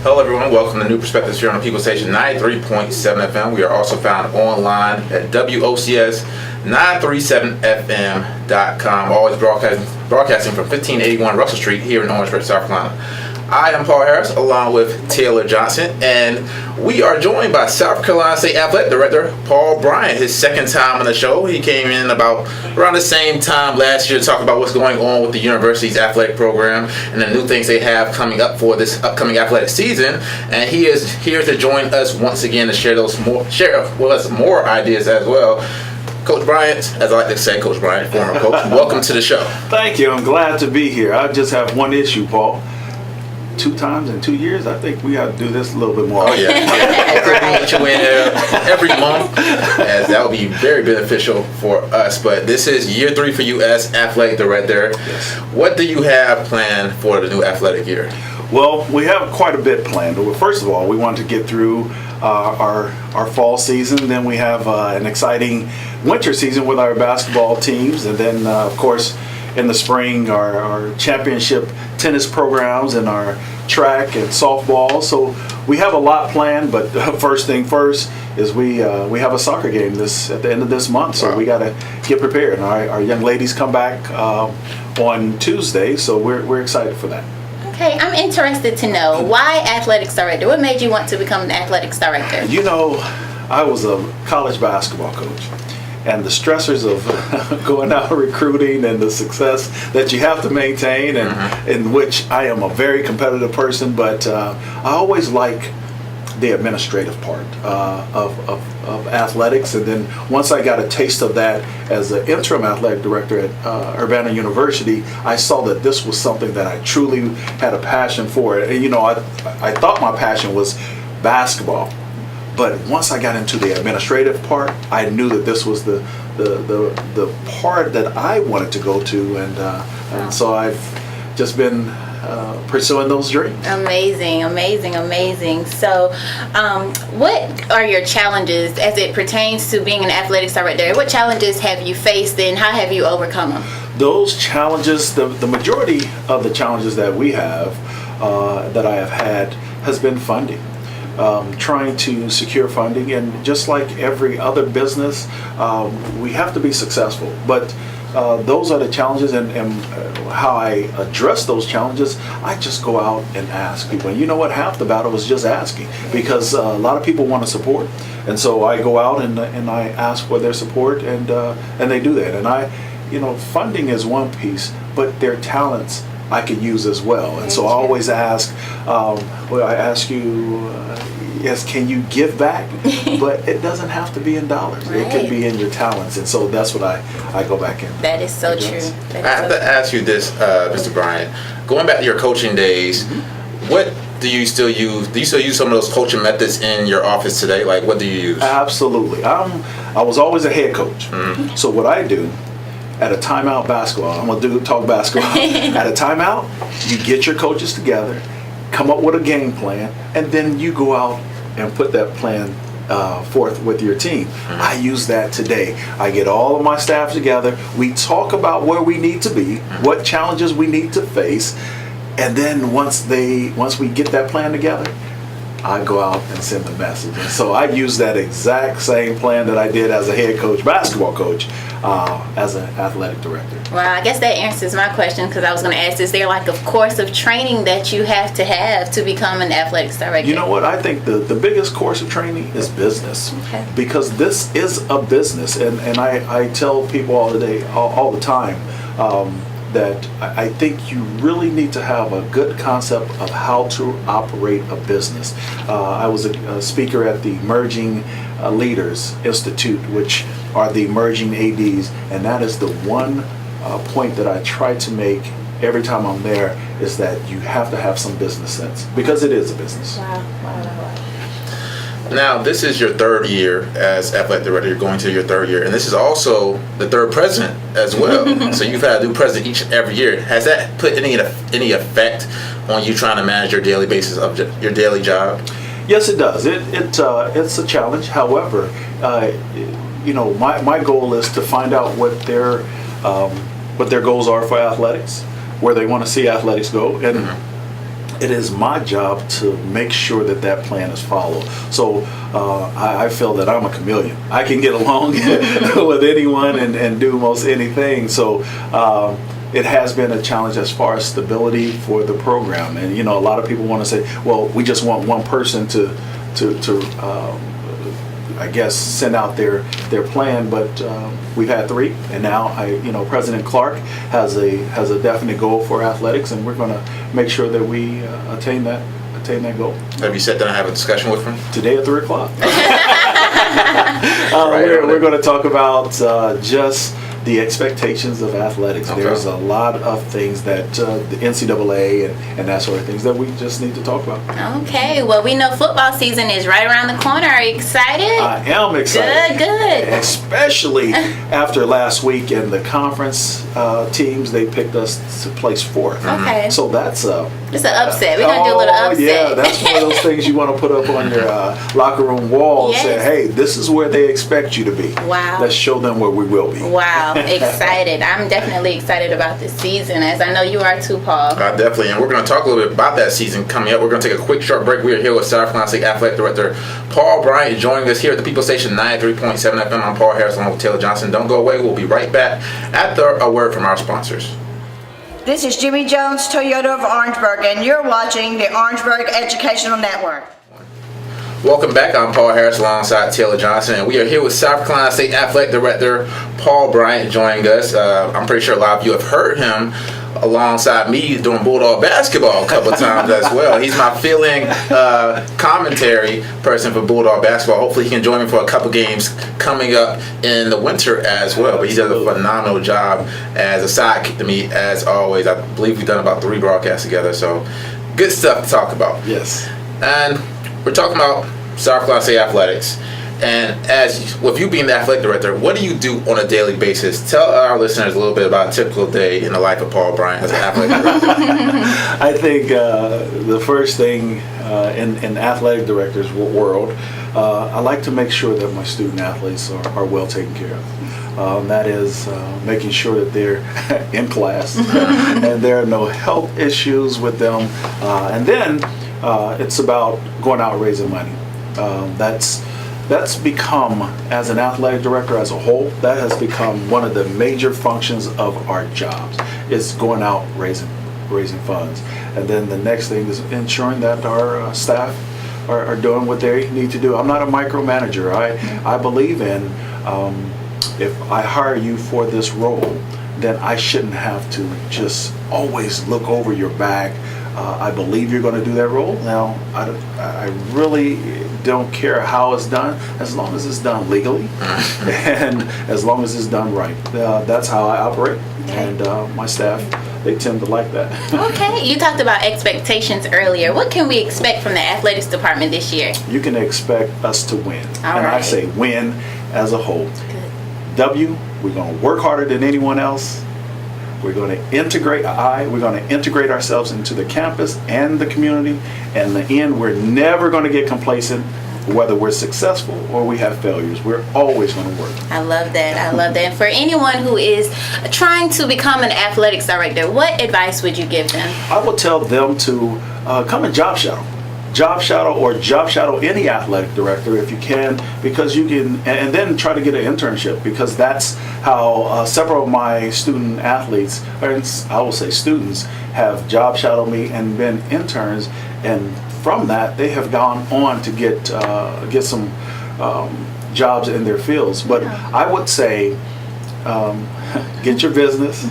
Hello everyone, welcome to New Perspectives here on People Station 93.7 FM. We are also found online at WOCS937FM.com. Always broadcasting from 1581 Russell Street here in Orangeburg, South Carolina. I am Paul Harris along with Taylor Johnson, and we are joined by South Carolina State Athletic Director Paul Bryant, his second time on the show. He came in about around the same time last year to talk about what's going on with the university's athletic program and the new things they have coming up for this upcoming athletic season. And he is here to join us once again to share with us more ideas as well. Coach Bryant, as I like to say, Coach Bryant, former coach, welcome to the show. Thank you. I'm glad to be here. I just have one issue, Paul. 2 times in 2 years, I think we have to do this a little bit more. Oh yeah, get you in every month, as that would be very beneficial for us. But this is year 3 for you as athletic director. Yes. What do you have planned for the new athletic year? Well, we have quite a bit planned. First of all, we want to get through our fall season. Then we have an exciting winter season with our basketball teams, and then of course in the spring our championship tennis programs and our track and softball. So we have a lot planned, but first thing first is we have a soccer game at the end of this month, so we got to get prepared. Our young ladies come back on Tuesday, so we're excited for that. Okay, I'm interested to know why athletics director. What made you want to become an athletics director? You know, I was a college basketball coach. And the stressors of going out recruiting and the success that you have to maintain, and in which I am a very competitive person, but I always like the administrative part of athletics. And then once I got a taste of that as an interim athletic director at Urbana University, I saw that this was something that I truly had a passion for. And you know, I thought my passion was basketball. But once I got into the administrative part, I knew that this was the part that I wanted to go to, and so I've just been pursuing those dreams. Amazing. So, what are your challenges as it pertains to being an athletics director? What challenges have you faced, and how have you overcome them? Those challenges, the majority of the challenges that we have, that I have had, has been funding. Trying to secure funding, and just like every other business, we have to be successful. But those are the challenges, and how I address those challenges, I just go out and ask people. And you know what? Half the battle is just asking, because a lot of people want to support, and so I go out and I ask for their support, and they do that. And funding is one piece, but their talents I could use as well. And so I always ask, I ask you, yes, can you give back? But it doesn't have to be in dollars. Right. It can be in your talents. And so that's what I go back in. That is so true. I have to ask you this, Mr. Bryant. Going back to your coaching days, what do you still use? Do you still use some of those coaching methods in your office today? Like, what do you use? Absolutely. I was always a head coach. So what I do, at a timeout basketball, I'm going to talk basketball. At a timeout, you get your coaches together, come up with a game plan, and then you go out and put that plan forth with your team. I use that today. I get all of my staff together. We talk about where we need to be, what challenges we need to face, and then once we get that plan together, I go out and send the message. And so I use that exact same plan that I did as a head coach, basketball coach, as an athletic director. Well, I guess that answers my question, because I was going to ask, is there like a course of training that you have to become an athletics director? You know what? I think the biggest course of training is business. Okay. Because this is a business. And I tell people all the time, that I think you really need to have a good concept of how to operate a business. I was a speaker at the Emerging Leaders Institute, which are the emerging ADs, and that is the one point that I try to make every time I'm there, is that you have to have some business sense, because it is a business. Wow. Now, this is your third year as athletic director. You're going to your third year, and this is also the third president as well. So you've had a new president each and every year. Has that put any effect on you trying to manage your daily basis of your daily job? Yes, it does. It's a challenge. However, my goal is to find out what their goals are for athletics, where they want to see athletics go, and it is my job to make sure that plan is followed. So I feel that I'm a chameleon. I can get along with anyone and do most anything. So it has been a challenge as far as stability for the program. And a lot of people want to say, well, we just want one person to I guess send out their plan, but we've had three, and now President Clark has a definite goal for athletics, and we're going to make sure that we attain that goal. Have you sat down and have a discussion with him? Today at 3:00. Right, we're going to talk about just the expectations of athletics. Okay. There's a lot of things that the NCAA and that sort of things that we just need to talk about. Okay, well, we know football season is right around the corner. Are you excited? I am excited. Good. Especially after last week and the conference teams, they picked us to place fourth. Okay. So that's It's an upset. We're going to do a little upset. Yeah, that's one of those things you want to put up on your locker room wall. Yes. Say, hey, this is where they expect you to be. Wow. Let's show them where we will be. Wow, excited. I'm definitely excited about this season, as I know you are too, Paul. Definitely, and we're going to talk a little bit about that season coming up. We're going to take a quick short break. We are here with South Carolina State Athletic Director Paul Bryant joining us here at the People Station 93.7 FM. I'm Paul Harris along with Taylor Johnson. Don't go away. We'll be right back after a word from our sponsors. This is Jimmy Jones Toyota of Orangeburg, and you're watching the Orangeburg Educational Network. Welcome back. I'm Paul Harris alongside Taylor Johnson, and we are here with South Carolina State Athletic Director Paul Bryant joining us. I'm pretty sure a lot of you have heard him alongside me doing Bulldog basketball a couple of times as well. He's my filling commentary person for Bulldog basketball. Hopefully he can join me for a couple games coming up in the winter as well. But he does a phenomenal job as a sidekick to me as always. I believe we've done about 3 broadcasts together, so good stuff to talk about. Yes. And we're talking about South Carolina State athletics. And with you being the athletic director, what do you do on a daily basis? Tell our listeners a little bit about a typical day in the life of Paul Bryant as an athletic director. I think the first thing in athletic directors world, I like to make sure that my student athletes are well taken care of. That is making sure that they're in class and there are no health issues with them. And then it's about going out and raising money. That's become, as an athletic director as a whole, that has become one of the major functions of our jobs, is going out raising funds. And then the next thing is ensuring that our staff are doing what they need to do. I'm not a micromanager. I believe in, if I hire you for this role, then I shouldn't have to just always look over your back. I believe you're going to do that role. Now, I really don't care how it's done, as long as it's done legally and as long as it's done right. That's how I operate, and my staff, they tend to like that. Okay, you talked about expectations earlier. What can we expect from the athletics department this year? You can expect us to win. All and right. I say win as a whole. Good. W, we're going to work harder than anyone else. We're going to integrate ourselves into the campus and the community. And in the end, we're never going to get complacent, whether we're successful or we have failures. We're always going to work. I love that. And for anyone who is trying to become an athletics director, what advice would you give them? I will tell them to come and job shadow any athletic director if you can, because you can, and then try to get an internship, because that's how several of my student athletes, or I will say students, have job shadowed me and been interns, and from that they have gone on to get some jobs in their fields. But I would say get your business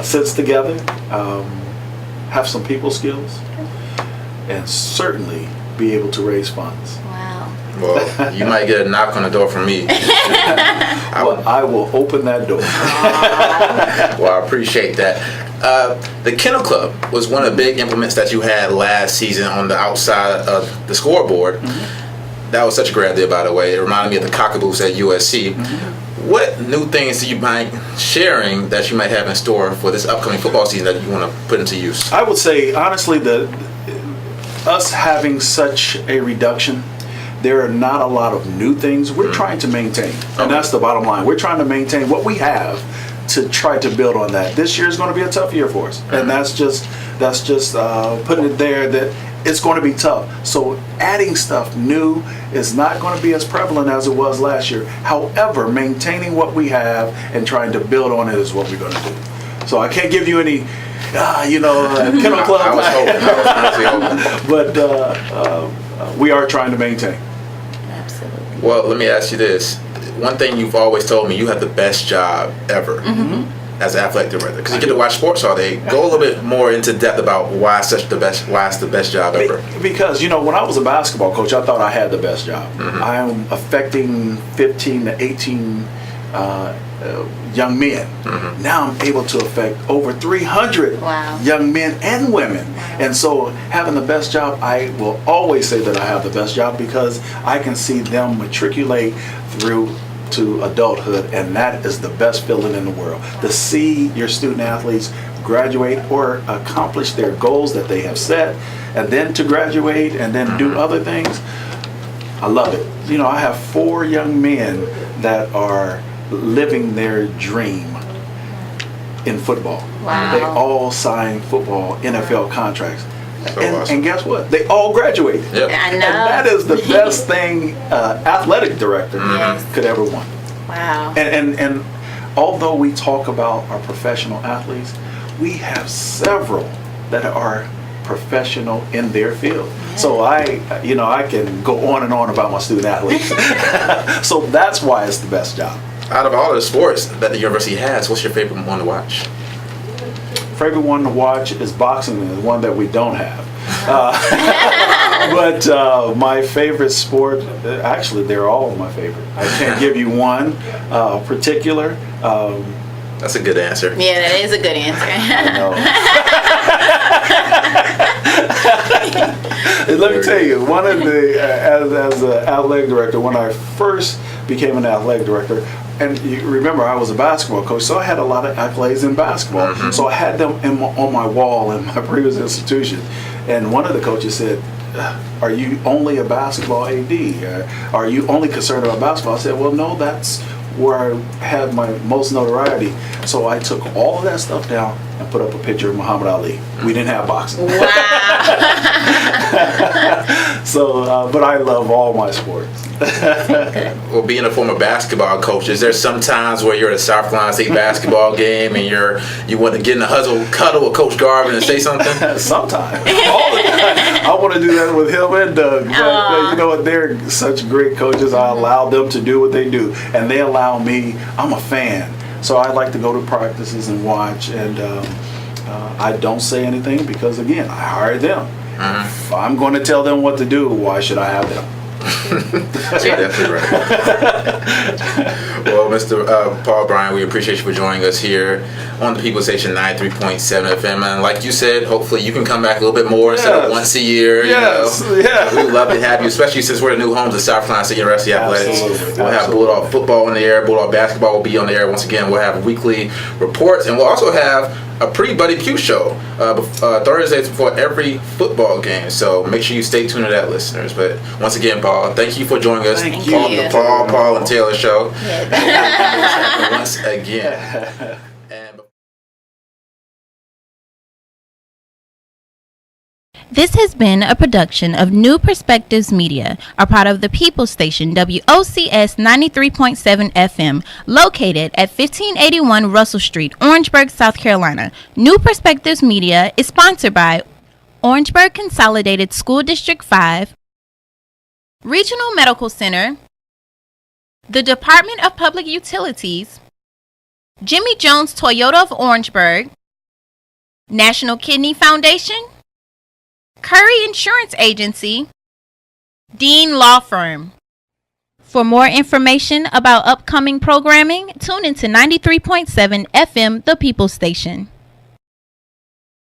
sense together, have some people skills, and certainly be able to raise funds. Wow. Well, you might get a knock on the door from me. I will open that door. Well, I appreciate that. The Kennel Club was one of the big implements that you had last season on the outside of the scoreboard. That was such a great idea, by the way. It reminded me of the Cockaboos at USC. What new things do you mind sharing that you might have in store for this upcoming football season that you want to put into use? I would say, honestly, that us having such a reduction, there are not a lot of new things. We're trying to maintain, and that's the bottom line. We're trying to maintain what we have to try to build on that. This year is going to be a tough year for us, and that's just putting it there that it's going to be tough. So adding stuff new is not going to be as prevalent as it was last year. However, maintaining what we have and trying to build on it is what we're going to do. So I can't give you any, kennel club. I was honestly hoping. But we are trying to maintain. Absolutely. Well, let me ask you this. One thing you've always told me, you have the best job ever as an athletic director. Because you get to watch sports all day. Go a little bit more into depth about why it's the best job ever. Because, when I was a basketball coach, I thought I had the best job. I am affecting 15 to 18 young men. Now I'm able to affect over 300 young men and women. And so having the best job, I will always say that I have the best job because I can see them matriculate through to adulthood, and that is the best feeling in the world. To see your student athletes graduate or accomplish their goals that they have set, and then to graduate and then do other things, I love it. I have 4 young men that are living their dream in football. Wow. They all signed football NFL contracts. So and, awesome. and guess what? They all graduated. Yep. I know. And that is the best thing athletic director could ever want. Wow. And although we talk about our professional athletes, we have several that are professional in their field. So I can go on and on about my student athletes. So that's why it's the best job. Out of all of the sports that the university has, what's your favorite one to watch? Favorite one to watch is boxing, is one that we don't have. But my favorite sport, actually, they're all my favorite. I can't give you one particular. That's a good answer. Yeah, that is a good answer. Let me tell you, one of the as an athletic director, when I first became an athletic director, and you remember I was a basketball coach, so I had a lot of accolades in basketball. So I had them on my wall in my previous institution, and one of the coaches said, "Are you only a basketball AD? Are you only concerned about basketball?" I said, "Well, no, that's where I had my most notoriety." So I took all of that stuff down and put up a picture of Muhammad Ali. We didn't have boxing. Wow. So, but I love all my sports. Well, being a former basketball coach, is there some times where you're at a South Carolina State basketball game and you want to get in a cuddle with Coach Garvin and say something? Sometimes. All the time. I want to do that with him and Doug. But you know what? They're such great coaches. I allow them to do what they do. And they allow me. I'm a fan. So I like to go to practices and watch. And I don't say anything because, again, I hired them. If I'm going to tell them what to do, why should I have them? You're definitely right. Well, Mr. Paul Bryant, we appreciate you for joining us here on the People Station 93.7 FM. And like you said, hopefully you can come back a little bit more instead of once a year. Yes. Yeah. We'd love to have you, especially since we're the new homes of South Carolina State University Athletics. Absolutely. We'll have Bulldog football on the air. Bulldog basketball will be on the air once again. We'll have weekly reports, and we'll also have a pre-Buddy Q show Thursdays before every football game. So make sure you stay tuned to that, listeners. But once again, Paul, thank you for joining us. Thank Paul, you. the Paul and Taylor Show. Yeah. Once again. And This has been a production of New Perspectives Media, a part of the People Station WOCS 93.7 FM, located at 1581 Russell Street, Orangeburg, South Carolina. New Perspectives Media is sponsored by Orangeburg Consolidated School District 5, Regional Medical Center, the Department of Public Utilities, Jimmy Jones Toyota of Orangeburg, National Kidney Foundation, Curry Insurance Agency, Dean Law Firm. For more information about upcoming programming, tune into 93.7 FM, The People Station.